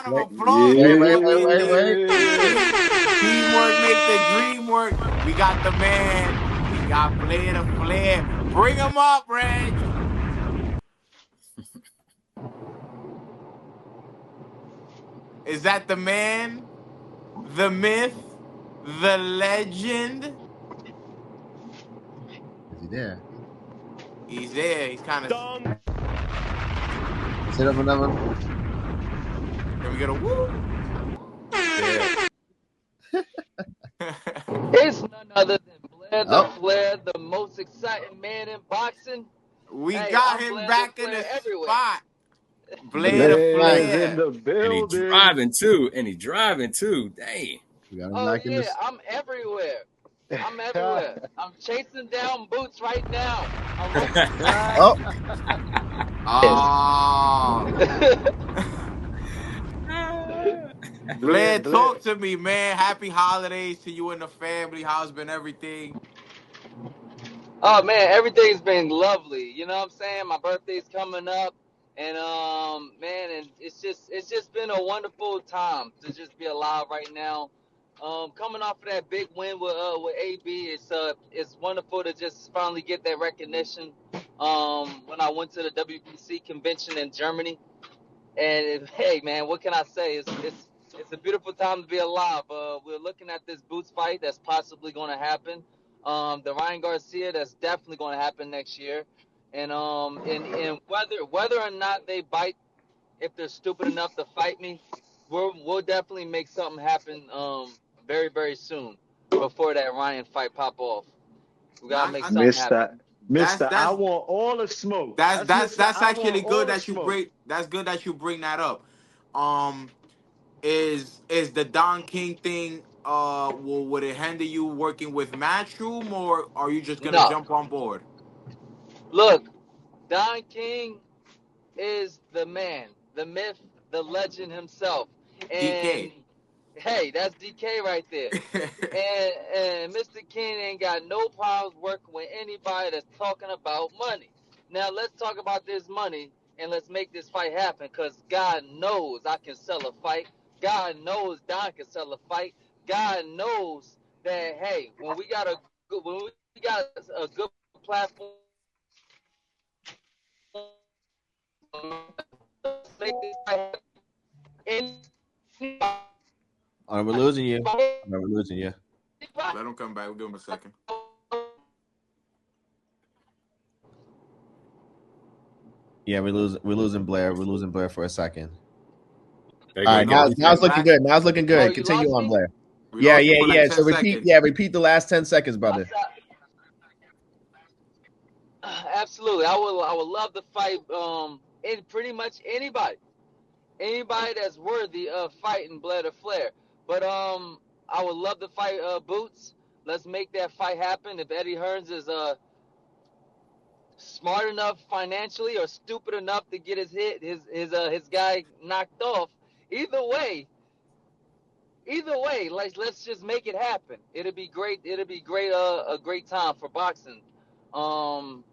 of Wait. applause. Wait. Teamwork make the dream work. We got the man. We got Blair the Flair. Bring him up, Reg. Is that the man, the myth, the legend? Is he there? He's there. He's kind of. Sit up another. Can we get a woo? Yeah. It's none other than Blair the Oh. Flair, the most exciting man in boxing. We Hey, got I'm him Blair back the in the Flair everywhere. spot. Blair the Blair is Flair. in the building. And he driving too. Dang. We got him Oh back in yeah, this. I'm everywhere. I'm everywhere. I'm chasing down Boots right now. I'm Blair, talk to me, man. Happy holidays to you and the family. How's been everything? Oh man, everything's been lovely. You know what I'm saying? My birthday's coming up, and man, and it's just been a wonderful time to just be alive right now. Coming off of that big win with AB, it's wonderful to just finally get that recognition. When I went to the WBC convention in Germany, and hey man, what can I say? It's a beautiful time to be alive. We're looking at this Boots fight that's possibly going to happen. The Ryan Garcia that's definitely going to happen next year, and whether or not they bite, if they're stupid enough to fight me, we'll definitely make something happen very very soon before that Ryan fight pop off. We gotta make something happen. Mister, I want all the smoke. That's actually good that you bring. That's good that you bring that up. Is the Don King thing? Would it hinder you working with Matchroom, or are you just gonna jump on board? Look, Don King is the man, the myth, the legend himself. And DK. Hey, that's DK right there. and Mr. King ain't got no problems working with anybody that's talking about money. Now let's talk about this money and let's make this fight happen, because God knows I can sell a fight. God knows Don can sell a fight. God knows that hey, when we got a good platform, let's make this fight happen. Oh, we're losing you. We're losing you. Let him come back. We'll give him a second. Yeah, we're losing Blair. We're losing Blair for a second. All right, now it's looking good. Now it's looking good. Continue on, Blair. Yeah. So repeat the last 10 seconds, brother. Absolutely. I would love to fight in pretty much anybody that's worthy of fighting Blair the Flair. But I would love to fight Boots. Let's make that fight happen. If Eddie Hearns is smart enough financially or stupid enough to get his guy knocked off, either way, let's just make it happen. It'll be great. A great time for boxing,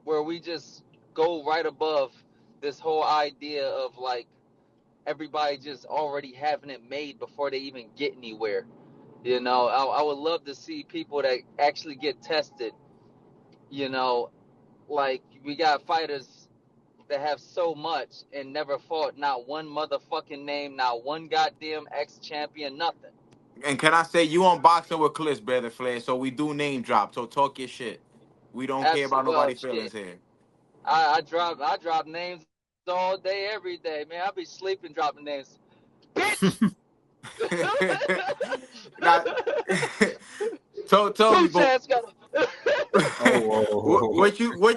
where we just go right above this whole idea of like everybody just already having it made before they even get anywhere. You know, I would love to see people that actually get tested. You know, like we got fighters that have so much and never fought, not one motherfucking name, not one goddamn ex-champion, nothing. And can I say you on Boxing with Chris, brother Flair? So we do name drop. So talk your shit. We don't care about nobody's feelings here. I drop names all day, every day, man. I be sleeping dropping names. Bitch. Tell me,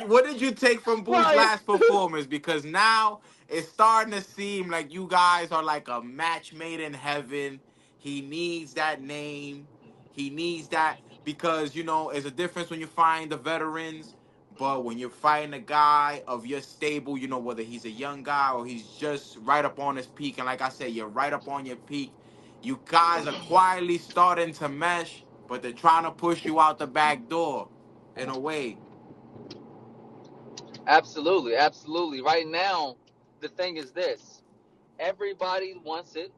what did you take from Boo's last performance? Because now it's starting to seem like you guys are like a match made in heaven. He needs that name. He needs that because there's a difference when you find the veterans, but when you're fighting a guy of your stable, whether he's a young guy or he's just right up on his peak. And like I said, you're right up on your peak. You guys are quietly starting to mesh, but they're trying to push you out the back door in a way. Absolutely. Right now, the thing is this. Everybody wants it.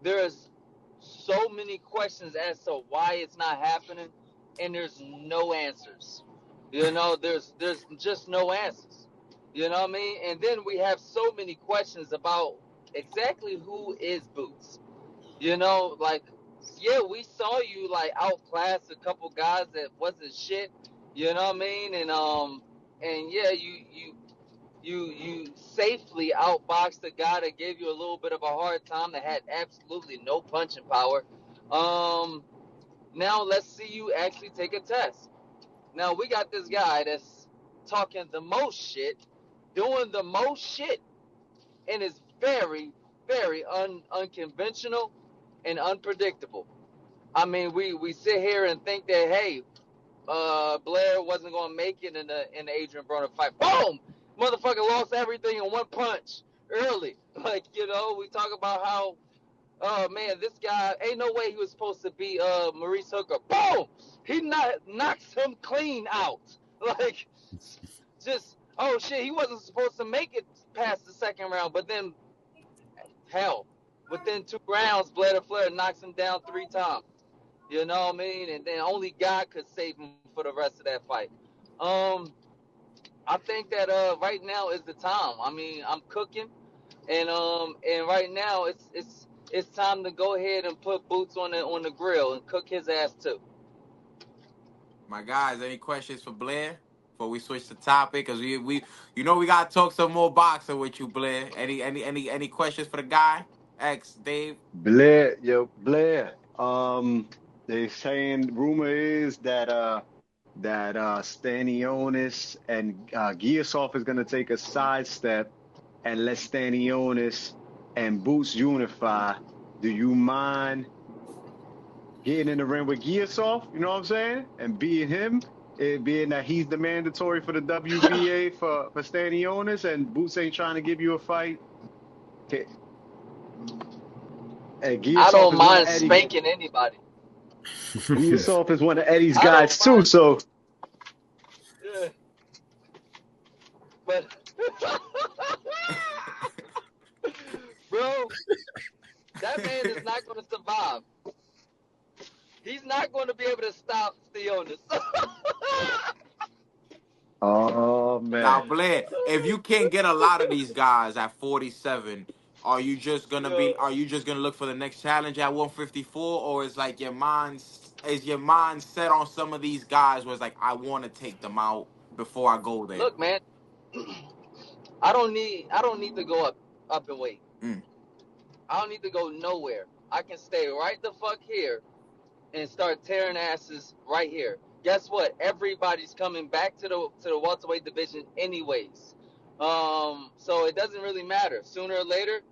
there's so many questions as to why it's not happening, and there's no answers. There's just no answers. You know what I mean? And then we have so many questions about exactly who is Boots. Like, yeah, we saw you like outclass a couple guys that wasn't shit. You know what I mean? And yeah, you safely outboxed a guy that gave you a little bit of a hard time that had absolutely no punching power. Now let's see you actually take a test. Now we got this guy that's talking the most shit, doing the most shit, and is very, very unconventional and unpredictable. I mean, we sit here and think that, hey, Blair wasn't going to make it in the Adrian Broner fight. Boom! Motherfucker lost everything in one punch early. Like, we talk about how, oh man, this guy, ain't no way he was supposed to be Maurice Hooker. Boom! He knocks him clean out. Like, just, oh shit, he wasn't supposed to make it past the second round. But then, hell, within 2 rounds, Blair knocks him down 3 times. You know what I mean? And then only God could save him for the rest of that fight. I think that right now is the time. I mean, I'm cooking, and right now it's time to go ahead and put Boots on the grill and cook his ass too. My guys, any questions for Blair before we switch the topic? Because we gotta talk some more boxing with you, Blair. Any questions for the guy? Dave. Blair. They saying rumor is that Stanionis and Giasov is gonna take a sidestep and let Stanionis and Boots unify. Do you mind getting in the ring with Giasov? You know what I'm saying? And being him, it being that he's the mandatory for the WBA for Stanionis, and Boots ain't trying to give you a fight. I don't mind spanking anybody. Usyk is one of Eddie's guys too, so. Yeah. But, bro, that man is not going to survive. He's not going to be able to stop Stanionis. Oh man. Now, Blair, if you can't get a lot of these guys at 47, are you just gonna look for the next challenge at 154, or is like your mind set on some of these guys where it's like, I want to take them out before I go there? Look, man, I don't need to go up in weight. I don't need to go nowhere. I can stay right the fuck here and start tearing asses right here. Guess what? Everybody's coming back to the welterweight division anyways. So it doesn't really matter. Sooner or later,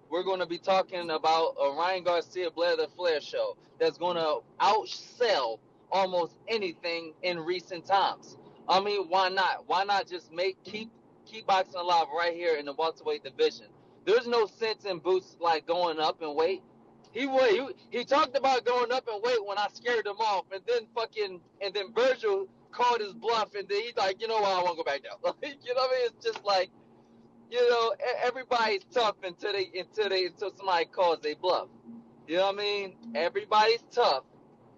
we're going to be talking about a Ryan Garcia Blair the Flair show that's going to outsell almost anything in recent times. I mean, why not? Why not just keep boxing alive right here in the welterweight division? There's no sense in Boots like going up in weight. He talked about going up in weight when I scared him off, and then Virgil called his bluff, and then he's like, you know what, I won't go back down. You know what I mean? It's just like, everybody's tough until somebody calls they bluff. You know what I mean? Everybody's tough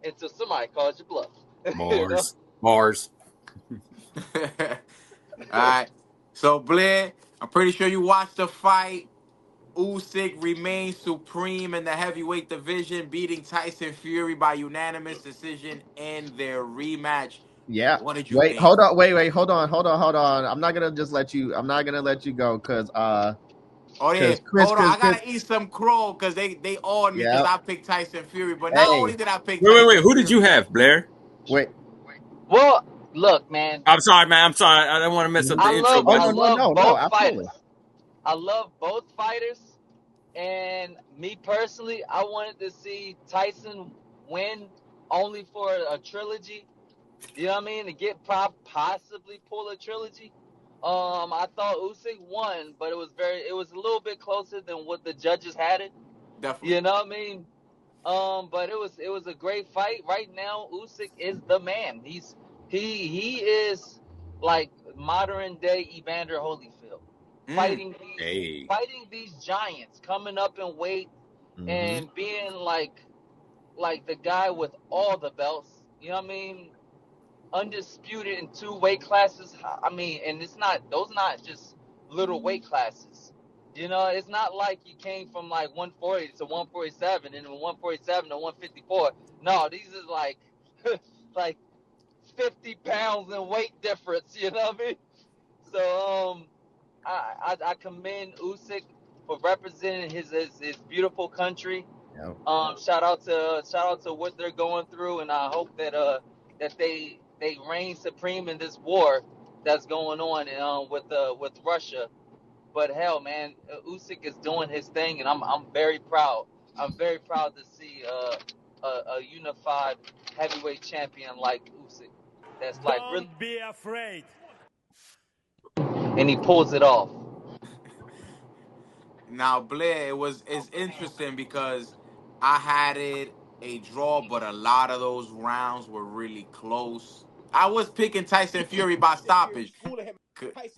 until somebody calls you bluff. Mars. All right. So, Blair, I'm pretty sure you watched the fight. Usyk remains supreme in the heavyweight division, beating Tyson Fury by unanimous decision in their rematch. Yeah. What did you think? Hold on. Hold on. I'm not gonna let you go because Chris, hold on. I gotta eat some crow because they on me because I picked Tyson Fury. But not only did I pick Wait. Who did you have, Blair? Wait. Well, look, man. I'm sorry, man. I don't want to mess up the intro. Absolutely. I love both fighters, and me personally, I wanted to see Tyson win only for a trilogy. You know what I mean? To get possibly pull a trilogy. I thought Usyk won, but it was a little bit closer than what the judges had it. Definitely. You know what I mean? But it was a great fight. Right now, Usyk is the man. He is like modern day Evander Holyfield. Fighting these giants, coming up in weight and being like the guy with all the belts. You know what I mean? Undisputed in 2 weight classes. I mean, and those not just little weight classes. You know, it's not like he came from like 140 to 147 and then 147 to 154. No, these is like like 50 pounds in weight difference. You know what I mean? So I commend Usyk for representing his beautiful country. Yep. Shout out to what they're going through, and I hope that they reign supreme in this war that's going on with Russia. But hell, man, Usyk is doing his thing, and I'm very proud. I'm very proud to see a unified heavyweight champion like Usyk. That's like really. Don't be afraid. And he pulls it off. Now, Blair, it's interesting because I had it a draw, but a lot of those rounds were really close. I was picking Tyson Fury by stoppage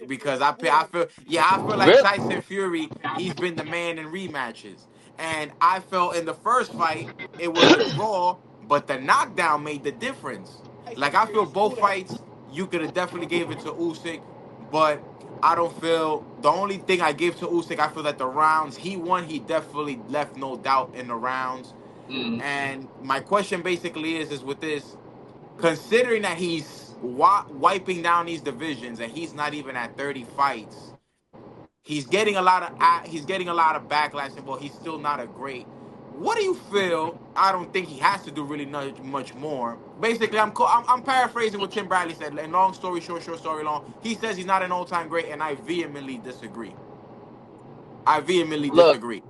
because I feel like Really? Tyson Fury, he's been the man in rematches. And I felt in the first fight it was a draw, but the knockdown made the difference. Like I feel both fights you could have definitely gave it to Usyk, but I don't feel the only thing I give to Usyk, I feel that the rounds he won, he definitely left no doubt in the rounds. Mm. And my question basically is with this, considering that he's wiping down these divisions and he's not even at 30 fights, he's getting a lot of backlash, and well, he's still not a great. What do you feel? I don't think he has to do really much more. Basically, I'm paraphrasing what Tim Bradley said. And long story short, short story long, he says he's not an all-time great, and I vehemently disagree. Look,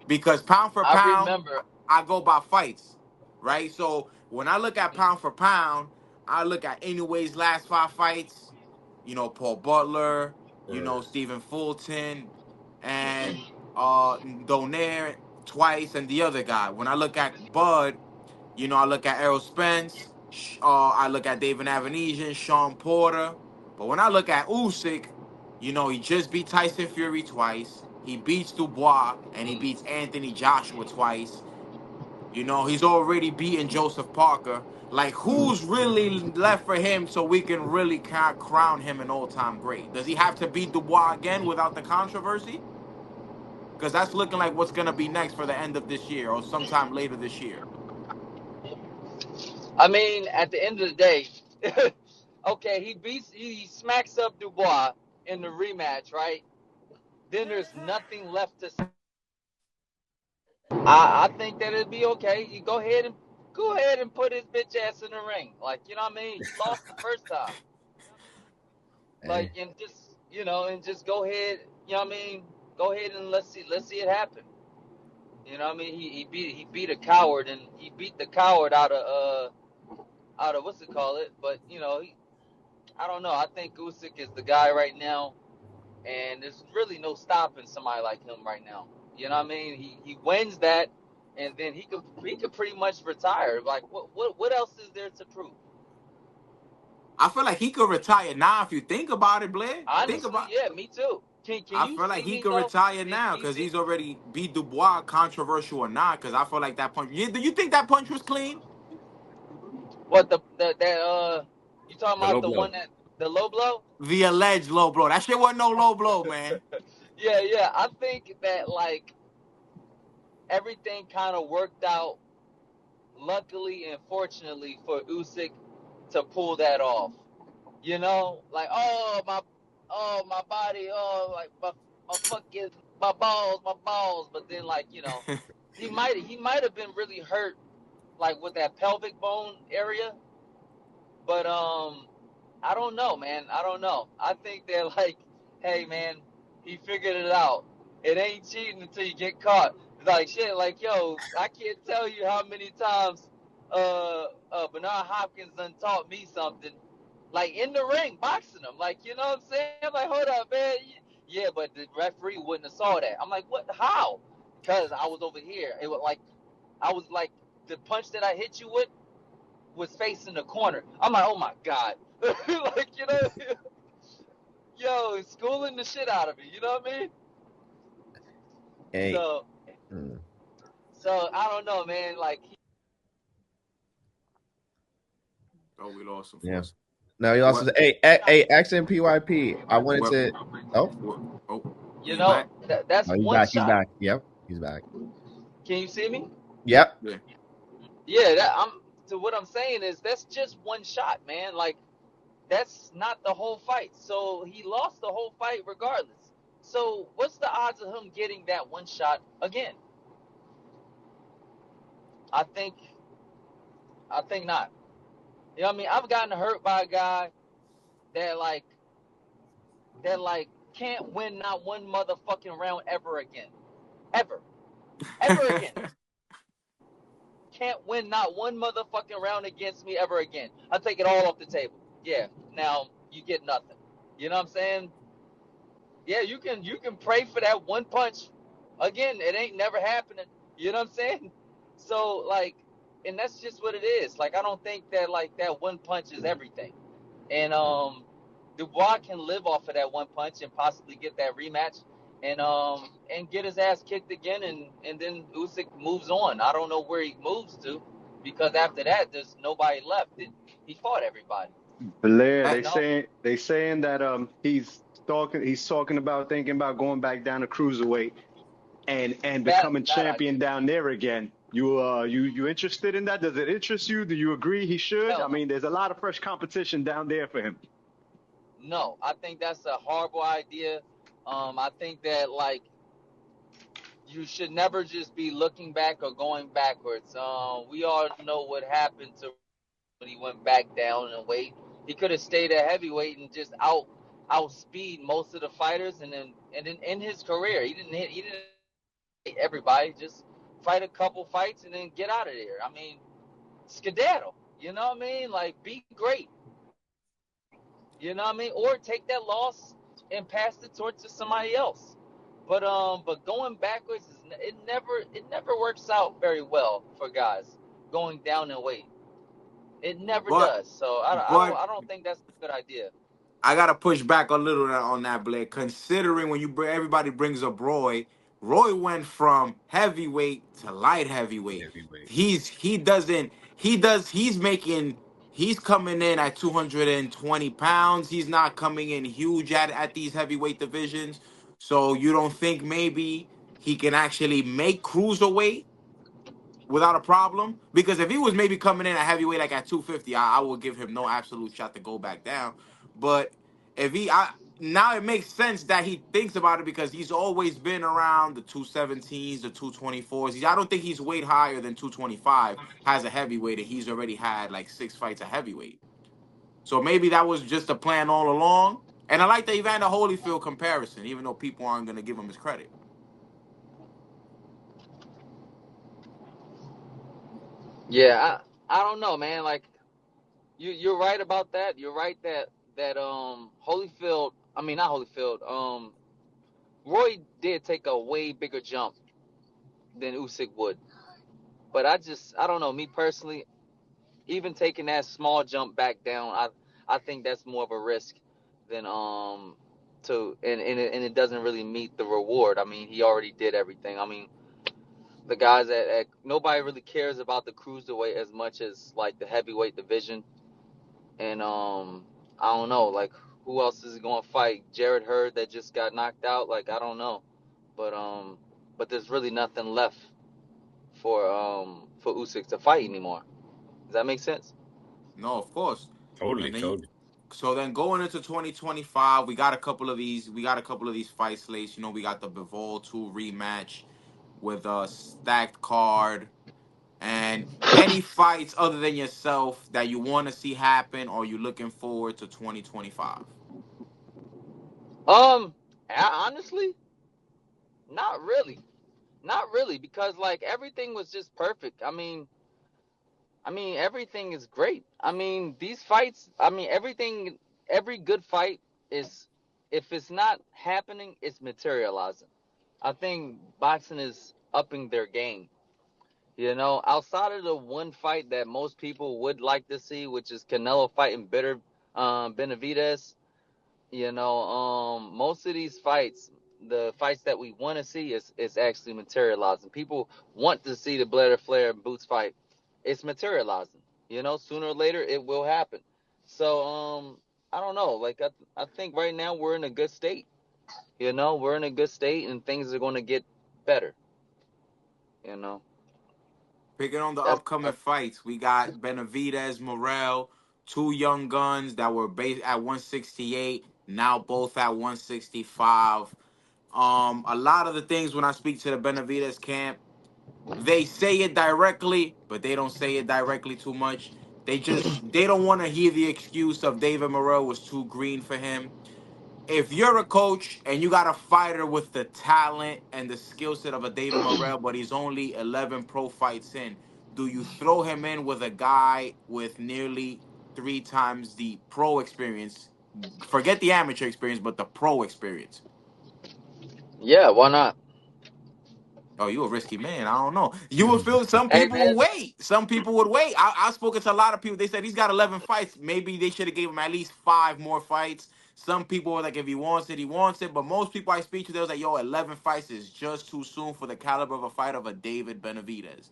Because pound for I pound, remember. I go by fights, right? So when I look at pound for pound, I look at Inoue's last 5 fights. Paul Butler. Stephen Fulton, and Donaire twice, and the other guy. When I look at Bud, I look at Errol Spence. I look at David Avenesian, Sean Porter. But when I look at Usyk, he just beat Tyson Fury twice. He beats Dubois, and he beats Anthony Joshua twice. He's already beaten Joseph Parker. Like, who's really left for him so we can really crown him an all-time great? Does he have to beat Dubois again without the controversy? Because that's looking like what's going to be next for the end of this year or sometime later this year. I mean, at the end of the day, okay, he smacks up Dubois in the rematch, right? Then there's nothing left to say. I think that it'd be okay. You go ahead and put his bitch ass in the ring. Like, you know what I mean? You lost the first time. Like, and just go ahead, you know what I mean? Go ahead and let's see it happen. You know what I mean? He beat a coward, and he beat the coward out of what's it called it? But I don't know. I think Usyk is the guy right now, and there's really no stopping somebody like him right now. You know what I mean? He wins that, and then he could pretty much retire. Like what else is there to prove? I feel like he could retire now if you think about it, Blair. Honestly, yeah, me too. I feel like he could retire now because he's already beat Dubois, controversial or not. Because I feel like that punch. Do you think that punch was clean? What you talking about the one the low blow? The alleged low blow. That shit wasn't no low blow, man. Yeah. I think that like everything kind of worked out, luckily and fortunately for Usyk to pull that off. Like my body, like my fucking my balls. But then like he might have been really hurt, like with that pelvic bone area. But I don't know, man. I don't know. I think they're like, hey, man, he figured it out. It ain't cheating until you get caught. It's like shit. Like, yo, I can't tell you how many times Bernard Hopkins done taught me something. Like in the ring, boxing him. Like, you know what I'm saying? I'm like, hold up, man. Yeah, but the referee wouldn't have saw that. I'm like, what? How? Because I was over here. It was like, I was like, the punch that I hit you with was facing the corner. I'm like, oh my God. Like, yo, schooling the shit out of me. You know what I mean? Hey. So, So I don't know, man. Like, we lost him. Yeah. No, he lost What? his. Hey, XMPYP. I wanted What? to. Oh, Oh, you he's know, back. that's he's one back. He's shot. back. Yep, he's back. Can you see me? Yep. Yeah. Yeah, so what I'm saying is that's just one shot, man. Like, that's not the whole fight. So he lost the whole fight regardless. So what's the odds of him getting that one shot again? I think not. You know what I mean? I've gotten hurt by a guy that can't win not one motherfucking round ever again. Ever again. Can't win not one motherfucking round against me ever again. I'll take it all off the table. Yeah. Now you get nothing. You know what I'm saying? Yeah, you can pray for that one punch. Again, it ain't never happening. You know what I'm saying? So like, and that's just what it is. Like, I don't think that like that one punch is everything. And Dubois can live off of that one punch and possibly get that rematch and get his ass kicked again, and then Usyk moves on. I don't know where he moves to, because after that there's nobody left. He fought everybody. Blair, You know? they saying that he's talking about thinking about going back down to cruiserweight and Bad becoming idea. champion down there again. You interested in that? Does it interest you? Do you agree he should? I Hell no. mean, there's a lot of fresh competition down there for him. No, I think that's a horrible idea. I think that like you should never just be looking back or going backwards. We all know what happened to when he went back down in weight. He could have stayed at heavyweight and just outspeed most of the fighters, and then in his career he didn't hit everybody. Just fight a couple fights and then get out of there. I mean, skedaddle. You know what I mean? Like, be great. You know what I mean? Or take that loss and pass the torch to somebody else. But going backwards it never works out very well for guys going down in weight. It never but does. So but I don't think that's a good idea. I gotta push back a little on that, Blair. Considering when everybody brings up Roy went from heavyweight to light heavyweight. Heavyweight. He's coming in at 220 pounds. He's not coming in huge at these heavyweight divisions. So you don't think maybe he can actually make cruiserweight without a problem? Because if he was maybe coming in at heavyweight like at 250, I would give him no absolute shot to go back down. But if now it makes sense that he thinks about it, because he's always been around the 217s, the 224s. I don't think he's weighed higher than 225 as a heavyweight, and he's already had like 6 fights at heavyweight. So maybe that was just a plan all along. And I like the Evander Holyfield comparison, even though people aren't going to give him his credit. Yeah, I don't know, man. Like, you're right about that. You're right that Holyfield, I mean not Holyfield, Roy did take a way bigger jump than Usyk would. But I don't know, me personally, even taking that small jump back down, I think that's more of a risk than and it doesn't really meet the reward. I mean, he already did everything. I mean, the guys at nobody really cares about the cruiserweight as much as like the heavyweight division. And I don't know, like, who else is going to fight? Jared Hurd that just got knocked out. Like, I don't know, but there's really nothing left for Usyk to fight anymore. Does that make sense? No, of course. Totally, And then totally. So then going into 2025, we got a couple of these. We got a couple of these fight slates. You know, we got the Bivol 2 rematch with a stacked card, and any fights other than yourself that you want to see happen, or you looking forward to 2025? Honestly, not really, because like everything was just perfect. I mean everything is great. I mean these fights. I mean everything. Every good fight is, if it's not happening, it's materializing. I think boxing is upping their game. You know, outside of the one fight that most people would like to see, which is Canelo fighting Benavidez, you know, most of these fights, the fights that we want to see is actually materializing. People want to see the Blair Flair and Boots fight. It's materializing. Sooner or later it will happen. So I don't know. Like I think right now we're in a good state. We're in a good state and things are going to get better. Picking on the That's upcoming fights, we got Benavidez, Morrell, two young guns that were based at 168, now both at 165. A lot of the things when I speak to the Benavidez camp, they say it directly, but they don't say it directly too much. They don't want to hear the excuse of David Morrell was too green for him. If you're a coach and you got a fighter with the talent and the skill set of a David Morrell, but he's only 11 pro fights in, do you throw him in with a guy with nearly 3 times the pro experience? Forget the amateur experience, but the pro experience. Yeah, why not? Oh, you a risky man. I don't know. You would feel some Hey people man, will wait. Some people would wait. I've spoken to a lot of people. They said he's got 11 fights. Maybe they should have gave him at least 5 more fights. Some people were like, if he wants it, he wants it. But most people I speak to, they was like, yo, 11 fights is just too soon for the caliber of a fight of a David Benavidez.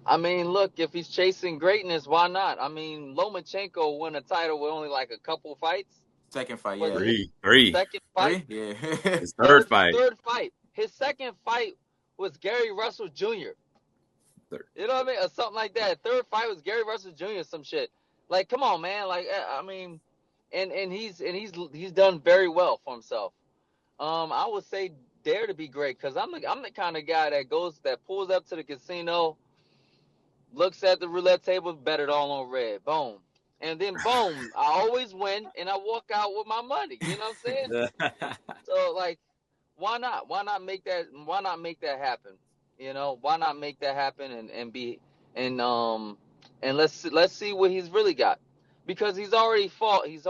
I mean, look, if he's chasing greatness, why not? I mean, Lomachenko won a title with only like a couple fights. Second fight, Was yeah. it Three. second fight? Yeah. His That third was fight. his third fight. His second fight was Gary Russell Jr. Third. You know what I mean? Or something like that. Third fight was Gary Russell Jr. Some shit. Like, come on, man. Like, I mean, and he's done very well for himself. I would say dare to be great because I'm the kind of guy that pulls up to the casino, looks at the roulette table, bet it all on red. Boom. And then boom, I always win and I walk out with my money. You know what I'm saying? So like, why not? Why not make that happen? Why not make that happen and let's see what he's really got. Because he's already fought as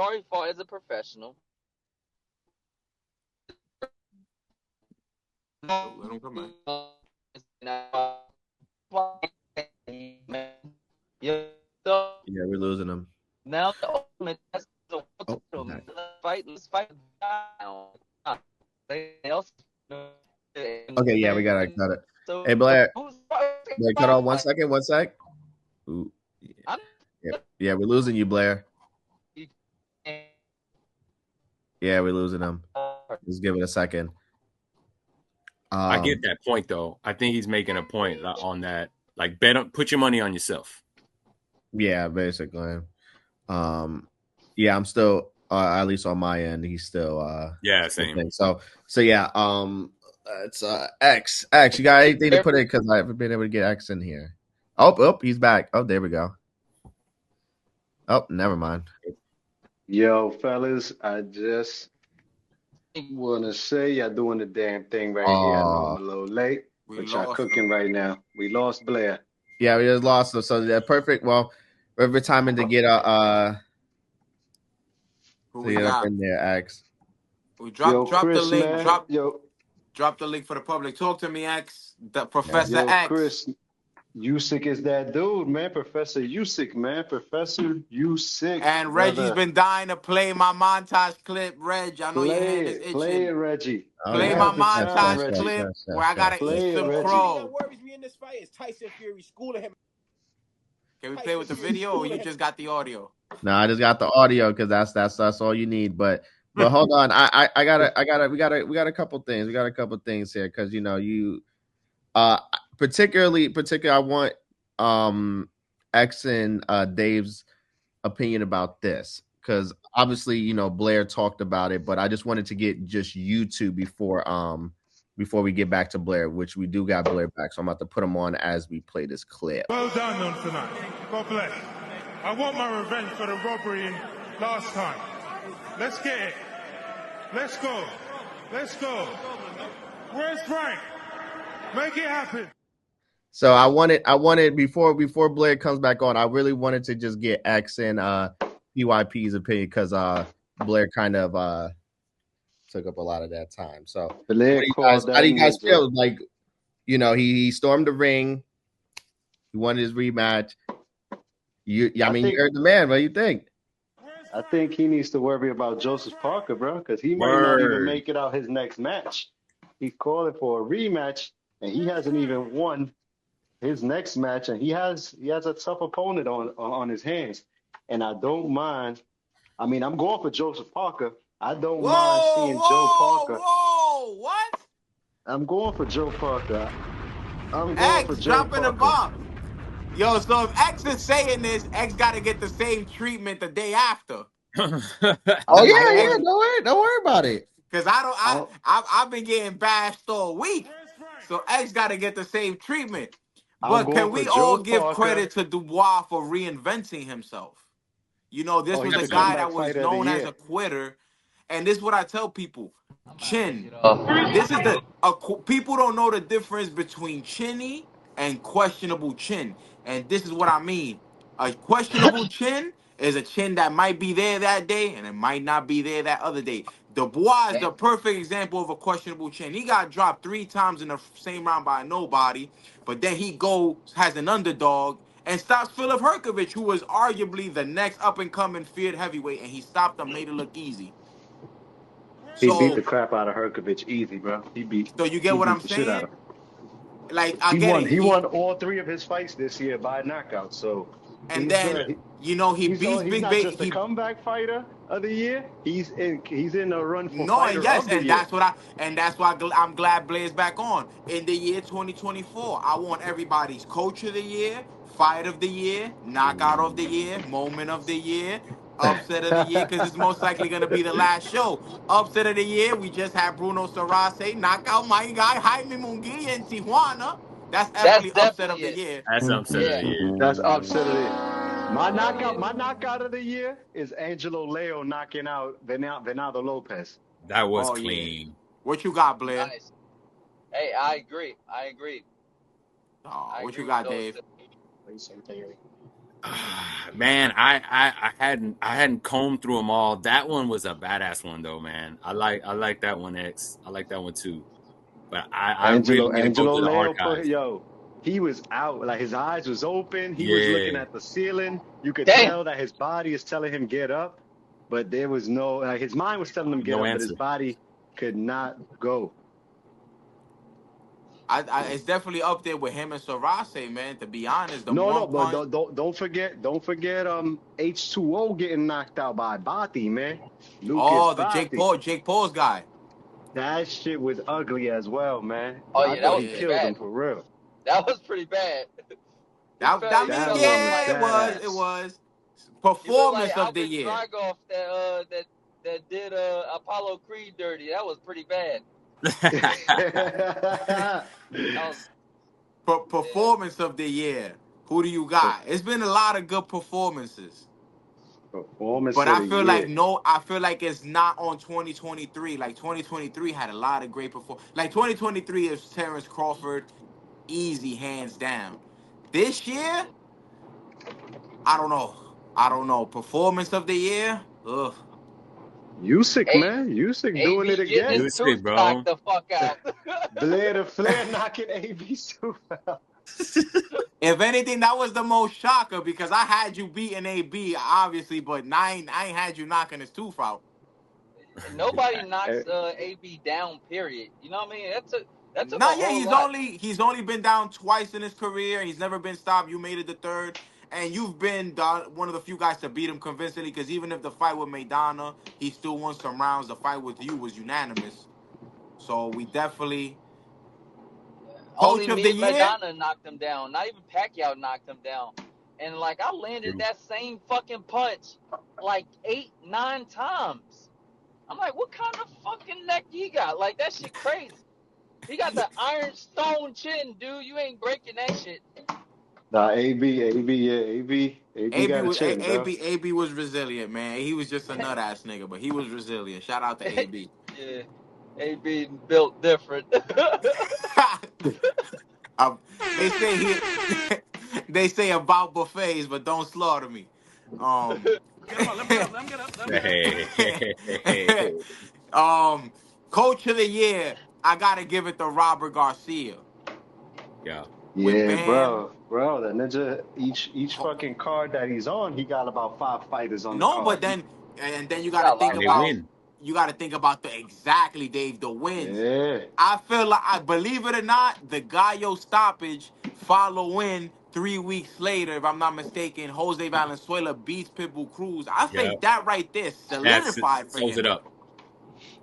a professional. Oh, let him come back. Yeah, we're losing him. Now the ultimate test is Okay. let's fight down. Okay, yeah, we got it. Hey, Blair, cut off 1 second, 1 sec. Ooh, yeah, we're losing you, Blair. Yeah, we're losing him. Just give it a second. I get that point, though. I think he's making a point on that. Like, put your money on yourself. Yeah, basically. Yeah, I'm still at least on my end. He's still yeah, same. So yeah. It's X. You got anything to put in because I haven't been able to get X in here. Oh, he's back. Oh, there we go. Oh, never mind. Yo, fellas, I just want to say y'all doing the damn thing right here. I know I'm a little late, but y'all cooking right now. We lost Blair. Yeah, we just lost him. So that's perfect. Well, we're timing to get up in there, X. We drop Chris, the link. Man. Drop the link for the public. Talk to me, X. Professor X. Chris, Usyk is that dude, man. Professor Usyk, man. Professor Usyk. And Reggie's been dying to play my montage clip. Reg, I know your hand is itching. Play it, Reggie. Play my montage clip where I gotta eat some crow. What worries me in this fight is Tyson Fury schooling him. Can we play with the video or you just got the audio? No, I just got the audio because that's all you need. But hold on, we got a couple things. We got a couple things here because particularly I want X and Dave's opinion about this because obviously Blair talked about it, but I just wanted to get just you two before we get back to Blair, which we do got Blair back, so I'm about to put him on as we play this clip. Well done on tonight. God bless. I want my revenge for the robbery last time. Let's get it. Let's go. Where's Frank? Make it happen. So I wanted before Blair comes back on, I really wanted to just get X and PYP's opinion because Blair kind of took up a lot of that time. So how do you guys feel? Like, he stormed the ring, he wanted his rematch. You heard the man. What do you think? I think he needs to worry about Joseph Parker, bro, because he might not even Word. make it out his next match. He's calling for a rematch, and he hasn't even won his next match, and he has a tough opponent on his hands. And I don't mind. I mean, I'm going for Joseph Parker. I don't mind Whoa, seeing Joe whoa, Parker. whoa! What? I'm going for Joe Parker. I'm going for X Joe dropping the Parker. bomb. Yo, so if X is saying this, X got to get the same treatment the day after. Oh I'm yeah, Like yeah. X, going. Don't worry about it. because I've been getting bashed all week, so X got to get the same treatment. I'm But going can for we all Joe give Parker. credit to Dubois for reinventing himself? You know, this Oh, was he's a the Yes, sir. guy comeback that was fighter of the known as year. a quitter, and this is what I tell people: chin. Oh. This is people don't know the difference between chinny and questionable chin, and this is what I mean. A questionable chin is a chin that might be there that day and it might not be there that other day. Dubois is the perfect example of a questionable chin. He got dropped 3 times in the same round by nobody, but then he goes has an underdog and stops Philip Herkovich, who was arguably the next up and coming feared heavyweight, and he stopped him, made it look easy. He beat the So, crap out of Herkovich easy, bro. so you He get what I'm beat the shit out saying? of him. Like I get it. He won all 3 of his fights this year by knockout. So And he's then good. he beats He's Big not Big. just a comeback fighter of the year. He's in a run for No, and fighter yes, of the and year. that's why I'm glad Blair's back on in the year 2024. I want everybody's coach of the year, fight of the year, knockout of the year, moment of the year, upset of the year, because it's most likely gonna be the last show. Upset of the year, we just had Bruno Sarase knock out my guy Jaime Munguia in Tijuana. That's That's definitely upset of definitely the it. year. That's upset of Yeah. the year. That's upset of it. My knockout of the year is Angelo Leo knocking out Venado Lopez. That was Oh yeah. clean. What you got, Blair? Nice. Hey, I agree. I agree. Oh, I what you agree with got, those Dave? two. Man, I hadn't combed through them all. That one was a badass one though, man. I like that one, X. I like that one too. But I really need to go Angelo to the Leo archives. he was out, like his eyes was open. He was looking Yeah. at the ceiling. You could Damn. tell that his body is telling him get up, but there was no his mind was telling him get No up, but his answer. body could not go. It's definitely up there with him and Sarase, man. To be honest, the No, one but punch. don't forget H2O getting knocked out by Bati, man. Lucas Oh, the Bati. Jake Paul's guy. That shit was ugly as well, man. Oh I yeah, that thought was he pretty Yeah, killed him bad. for real. That was pretty bad. that I He mean, That fell one off was yeah, like badass. it was he looked like performance of the Albert year. Dragoff that did Apollo Creed dirty. That was pretty bad. That was yeah. Performance of the year. Who do you got? It's been a lot of good performances, Performance but of the year. I feel like it's not on 2023. Like 2023 had a lot of great performance. Like 2023 is Terrence Crawford, easy hands down. This year, I don't know. I don't know. Performance of the year? Ugh. Usyk, A- man. Usyk doing it AB getting again. his Usyk, tooth bro. knocked the fuck out. Blair to Flair knocking AB super out. If anything, that was the most shocker because I had you beating AB, obviously, but I ain't had you knocking his tooth out. Nobody Eh, knocks AB down. Period. You know what I mean? That took a Not yet. whole lot. He's only been down twice in his career. He's never been stopped. You made it the third, and you've been one of the few guys to beat him convincingly. Because even if the fight with Maidana, he still won some rounds. The fight with you was unanimous. So we definitely Only coach of me the and year. Madonna knocked him down. Not even Pacquiao knocked him down. And like I landed that same fucking punch like 8, 9 times. I'm like, what kind of fucking neck he got? Like that shit crazy. He got the iron stone chin, dude. You ain't breaking that shit. Nah, AB got a chin, bro. AB was resilient, man. He was just a nut ass nigga, but he was resilient. Shout out to AB. Yeah. AB built different. They say they say about buffets, but don't slaughter me. Get him up, let him get up, let him get up, let him get up. Hey. Coach of the year, I gotta give it to Robert Garcia Yeah. with Yeah, Bam. bro. The ninja each fucking card that he's on, he got about 5 fighters on the No, but card. then And then you got to think about the wins. Yeah. I feel like, I believe it or not, the Gallo stoppage follow in 3 weeks later, if I'm not mistaken. Jose Valenzuela beats Pitbull Cruz. I think that right there solidified for Sews him. it up.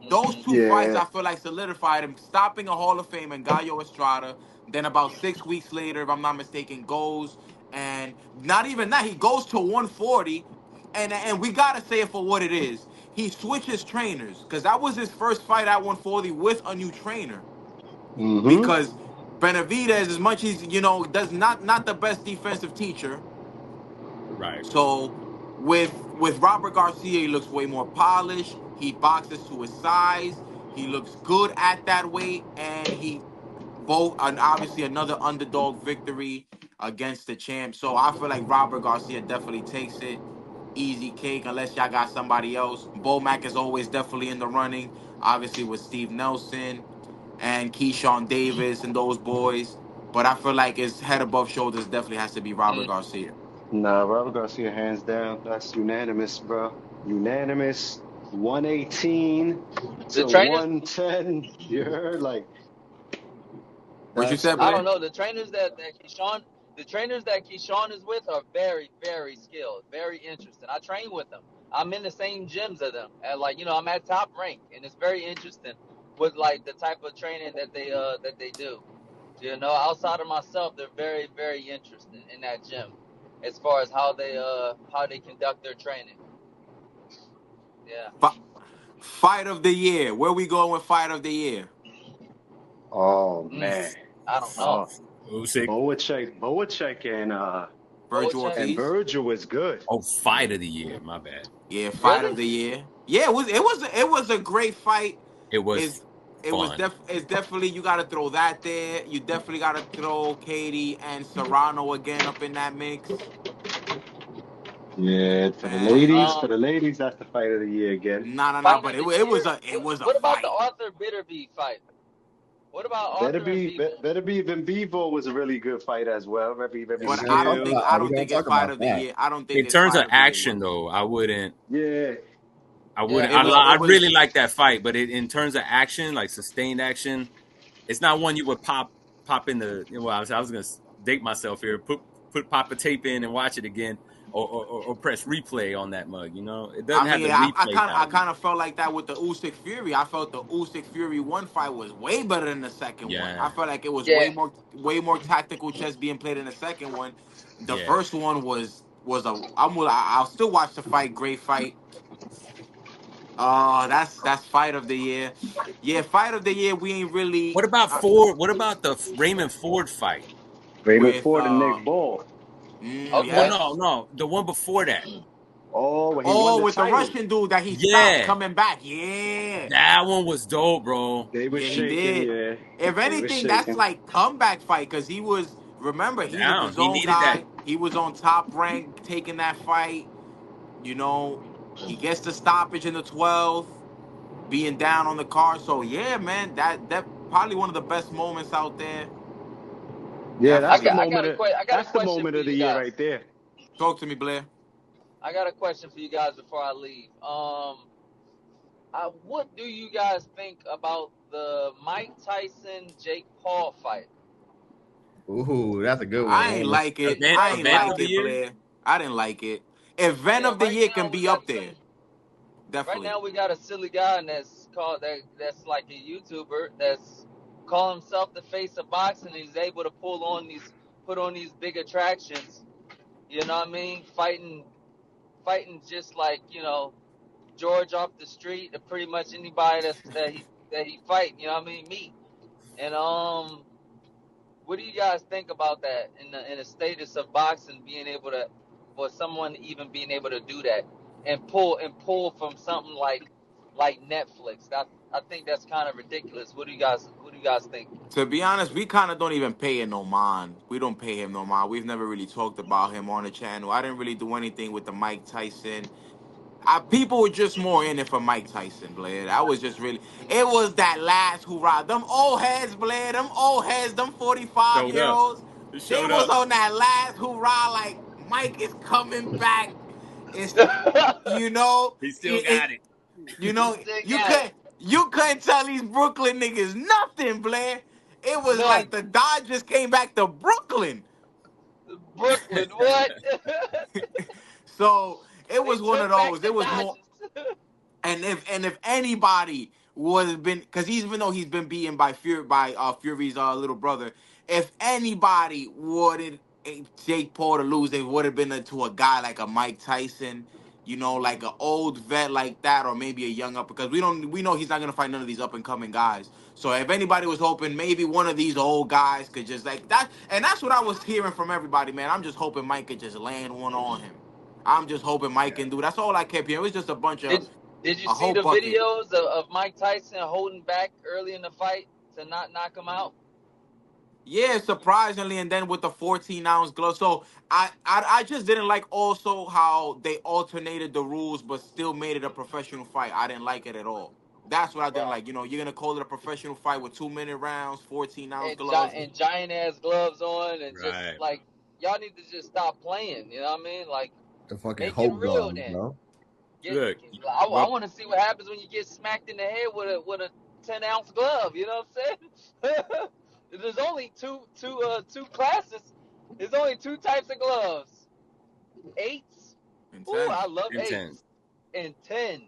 Those two fights, I feel like, solidified him, stopping a Hall of Fame and Gallo Estrada. Then about 6 weeks later, if I'm not mistaken, goes, and not even that, he goes to 140, and we gotta say it for what it is. He switches trainers because that was his first fight at 140 with a new trainer. Because Benavidez, as much as does not the best defensive teacher. Right. So with Robert Garcia, he looks way more polished. He boxes to his size. He looks good at that weight, and obviously another underdog victory against the champ. So I feel like Robert Garcia definitely takes it. Easy cake, unless y'all got somebody else. Bo Mack is always definitely in the running, obviously with Steve Nelson and Keyshawn Davis and those boys. But I feel like his head above shoulders definitely has to be Robert Garcia. Nah, Robert Garcia, hands down. That's unanimous, bro. Unanimous. 118 to 110. You heard? Like, what you said, Blair? I don't know. The trainers that Keyshawn is with are very, very skilled, very interesting. I train with them. I'm in the same gyms as them, and I'm at top rank, and it's very interesting with like the type of training that they do. Outside of myself, they're very, very interesting in that gym, as far as how they conduct their training. Yeah. Fight of the year. Where we going with fight of the year? Oh man, I don't know. Usyk. Boacek and Virgil was good. Oh, fight of the year. My bad. Yeah, fight of the year. Yeah, it was a great fight. It was. It's definitely, you got to throw that there. You definitely got to throw Katie and Serrano again up in that mix. Yeah, for the ladies, that's the fight of the year again. No, but it was a What about fight. the Arthur Bitterby fight? What about Arthur Beterbiev was a really good fight as well. But I don't think it's fight of the year. I don't think in terms of action though, I wouldn't. Yeah. I wouldn't. I really like that fight, but in terms of action, like sustained action, it's not one you would pop in the. Well, I was gonna date myself here. Pop a tape in and watch it again, or press replay on that mug. It doesn't have the replay. I kind of felt like that with the Usyk Fury. I felt the Usyk Fury one fight was way better than the second one. I felt like it was way more tactical chess being played in the second one. The first one was I'll still watch the fight. Great fight. That's fight of the year. Yeah, fight of the year. We ain't really. What about Ford? What about the Raymond Ford fight? Raymond Ford and Nick Ball. Okay. Well, no, the one before that. With the Russian dude that he stopped coming back. Yeah, that one was dope, bro. They were shaking. Yeah. If anything, that's like comeback fight because he was. Remember, he's a zone guy. He was on Top Rank taking that fight. He gets the stoppage in the 12th, being down on the card. So yeah, man, that probably one of the best moments out there. Yeah, that's the moment of the year right there. Talk to me, Blair. I got a question for you guys before I leave. What do you guys think about the Mike Tyson Jake Paul fight? Ooh, that's a good one. I ain't like it. Blair. I didn't like it. Event of the year can be up there. Definitely. Right now we got a silly guy that's like a YouTuber that's calling himself the face of boxing. He's able to put on these big attractions. You know what I mean? Fighting just like, George off the street, or pretty much anybody that he fight, you know what I mean? Me. And what do you guys think about that in the status of boxing, for someone even being able to do that and pull from something like Netflix? I think that's kind of ridiculous. What do you guys think? To be honest, we kind of don't even pay him no mind. We don't pay him no mind. We've never really talked about him on the channel. I didn't really do anything with the Mike Tyson. People were just more in it for Mike Tyson, Blair. That was just really. It was that last hoorah. Them old heads, Blair. Them old heads. Them 45-year-olds. They was on that last hoorah. Like Mike is coming back. It's you know, He still got it. You know, you couldn't tell these Brooklyn niggas nothing, Blair. It was None. like the Dodgers came back to Brooklyn. Brooklyn, what? So it was They one of took back those. the It was more, Dodgers. and if anybody was been, because even though he's been beaten by Fury's little brother, if anybody wanted Jake Paul to lose, it would have been to a guy like a Mike Tyson, like an old vet like that, or maybe a young up, because we know he's not gonna fight none of these up and coming guys. So if anybody was hoping maybe one of these old guys could just like that, and that's what I was hearing from everybody, man. I'm just hoping Mike could just land one on him. I'm just hoping Mike can do. That's all I kept hearing. It was just a bunch of Did you a see whole the bucket. videos of Mike Tyson holding back early in the fight to not knock him out? Yeah, surprisingly, and then with the 14-ounce glove. So I just didn't like also how they alternated the rules, but still made it a professional fight. I didn't like it at all. That's what I didn't Bro. like. You're gonna call it a professional fight with 2-minute rounds, 14-ounce gloves. And giant ass gloves on, and Right. just like y'all need to just stop playing. You know what I mean? Like The fucking make hope it real, gloves, then. bro. Look, I want to see what happens when you get smacked in the head with a 10-ounce glove. You know what I'm saying? There's only two classes. There's only two types of gloves. 8s. Ooh, I love And 8s. 10s. And 10s.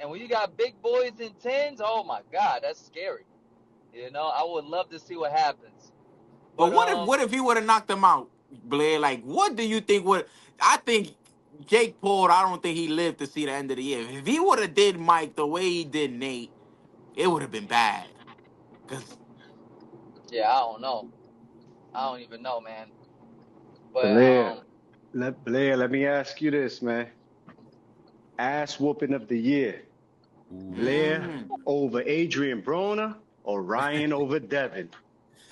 And when you got big boys in 10s, oh my God, that's scary. I would love to see what happens. But what if he would have knocked him out, Blair? Like, what do you think would? I think Jake Paul. I don't think he lived to see the end of the year. If he would have did Mike the way he did Nate, it would have been bad. Cause yeah, I don't know. I don't even know, man. Blair, But Blair, let me ask you this, man. Ass whooping of the year. Blair over Adrian Broner or Ryan over Devin?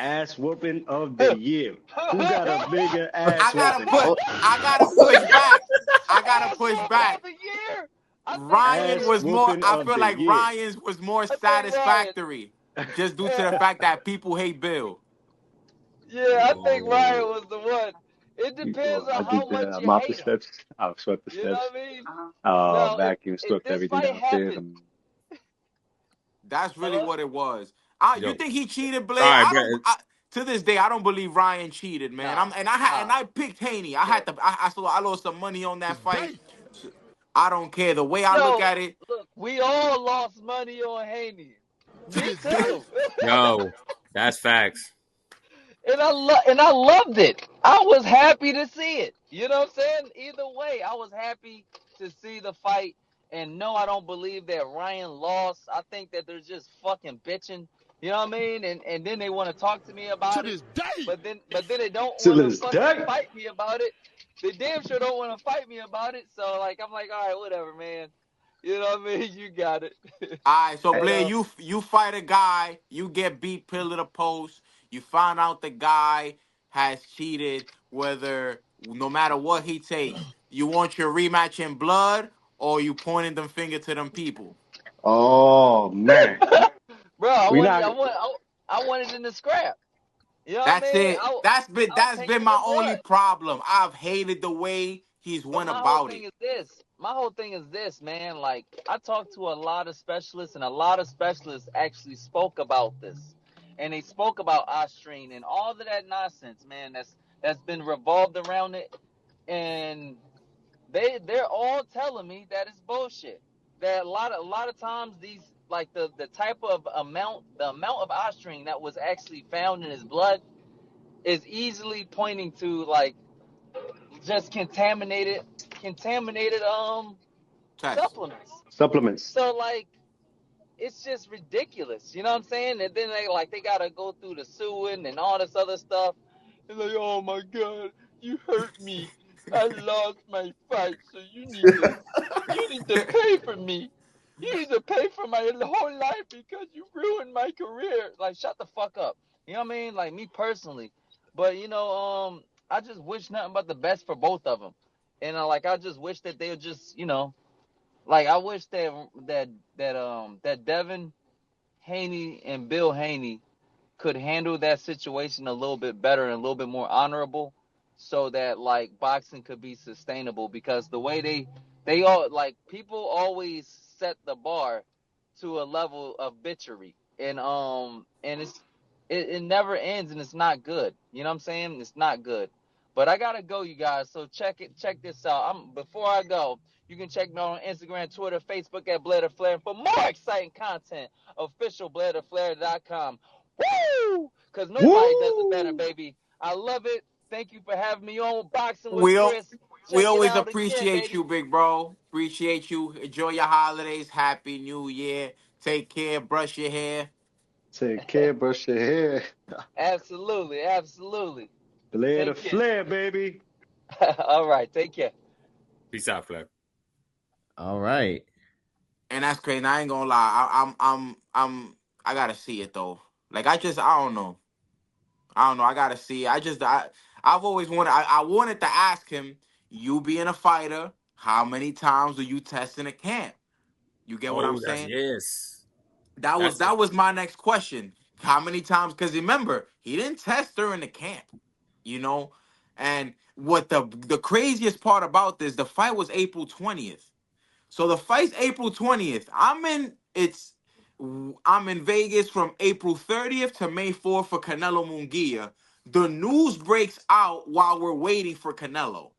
Ass whooping of the year. Who got a bigger ass whooping? I gotta push back. I gotta push back. Ryan was more. I feel like Ryan's was more satisfactory, just due to the fact that people hate Bill. Yeah, I think Ryan was the one. It depends on how much you hate him. I'll swept the steps. You know what I mean? Vacuum swept everything downstairs. That's really what it was. You think he cheated, Blair? Right, To this day, I don't believe Ryan cheated, man. I picked Haney. I lost some money on that fight. I don't care. The way I look at it. Look, we all lost money on Haney. Me too. Yo, that's facts. And I loved it. I was happy to see it. You know what I'm saying? Either way, I was happy to see the fight. And no, I don't believe that Ryan lost. I think that they're just fucking bitching. You know what I mean? And then they want to talk to me about it. But then they don't want to fucking fight me about it. They damn sure don't want to fight me about it. So I'm like, all right, whatever, man. You know what I mean? You got it. All right, so Blair, you fight a guy, you get beat pillar to the post. You find out the guy has cheated. No matter what he takes, you want your rematch in blood, or you pointing them finger to them people? Oh man, bro, I want it in the scrap. You know That's what I mean? it. That's been my only problem. I've hated the way he's went about it. My whole thing is this, man. Like, I talked to a lot of specialists, and a lot of specialists actually spoke about this, and they spoke about Austrian and all of that nonsense, man. That's been revolved around it, and they're all telling me that it's bullshit. That a lot of times these, like, the type of amount of Austrian that was actually found in his blood is easily pointing to, like, just contaminated supplements. So, like, it's just ridiculous. You know what I'm saying? And then they gotta go through the suing and all this other stuff. It's like, oh my God, you hurt me. I lost my fight, so you need to pay for me. You need to pay for my whole life because you ruined my career. Like, shut the fuck up. You know what I mean? Like, me personally. But I just wish nothing but the best for both of them. And I just wish that they would just, I wish that Devin Haney and Bill Haney could handle that situation a little bit better and a little bit more honorable, so that like boxing could be sustainable, because the way they all like people always set the bar to a level of bitchery, and it never ends, and it's not good. You know what I'm saying? It's not good. But I gotta go, you guys. So check this out. Before I go, you can check me out on Instagram, Twitter, Facebook at Blair the Flair. And for more exciting content, official BlairTheFlair.com. Woo! Because nobody does it better, baby. I love it. Thank you for having me on Boxing with Chris. We Check it always out again, appreciate baby. you, big bro. Appreciate you. Enjoy your holidays. Happy New Year. Take care. Brush your hair. Take care, brush your hair. Absolutely, absolutely. Blair the Take care. Flair, baby. All right, take care. Peace out, Flair. All right. And that's crazy. I ain't gonna lie. I gotta see it though. Like I don't know. I gotta see it. I've always I wanted to ask him, you being a fighter, how many times do you test in a camp? You get what I'm Oh, that's saying? yes. That was my next question. How many times? Because remember, he didn't test during the camp, you know. And what the craziest part about this, the fight was April 20th. So the fight's April 20th. I'm in Vegas from April 30th to May 4th for Canelo Munguia. The news breaks out while we're waiting for Canelo.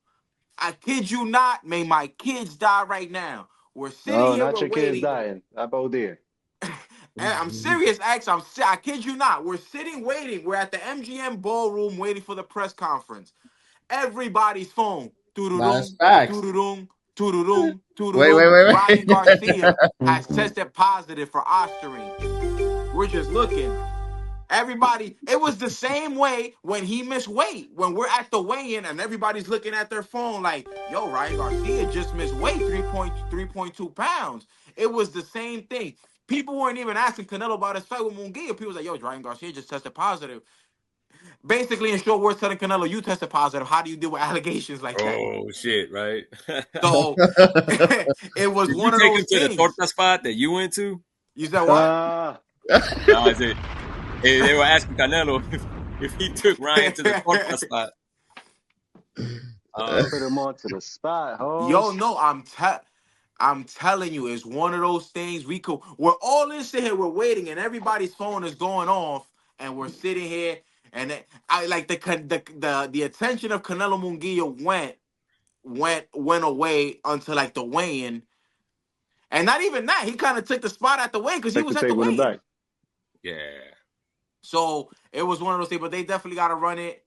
I kid you not, may my kids die right now. We're sitting No, here, not we're your kids waiting. dying. How about there? And I'm serious, X. I kid you not. We're sitting waiting. We're at the MGM ballroom waiting for the press conference. Everybody's phone. That's Doo-doo-doom, facts. doo-doo-doom, doo-doo-doom, Wait, doo-doo-doom. wait, wait, Ryan Garcia wait. has tested positive for ostarine. We're just looking. Everybody, it was the same way when he missed weight. When we're at the weigh-in and everybody's looking at their phone like, yo, Ryan Garcia just missed weight, 3.2 pounds. It was the same thing. People weren't even asking Canelo about his fight with Munguia. People was like, yo, Ryan Garcia just tested positive. Basically, in short words, telling Canelo, you tested positive. How do you deal with allegations like that? Oh shit! Right. So it was Did you one of take him those to the things. torta spot that you went to? You said what? No, I said they were asking Canelo if he took Ryan to the torta spot. Put him onto the spot, Yo, Holmes. no, I'm telling you, it's one of those things we're all in here, we're waiting, and everybody's phone is going off, and we're sitting here, and I like the attention of Canelo Munguia went away until like the weigh-in, and not even that, he kind of took the spot at the weigh-in because he was at the Spectator weigh-in. Yeah. So it was one of those things, but they definitely got to run it.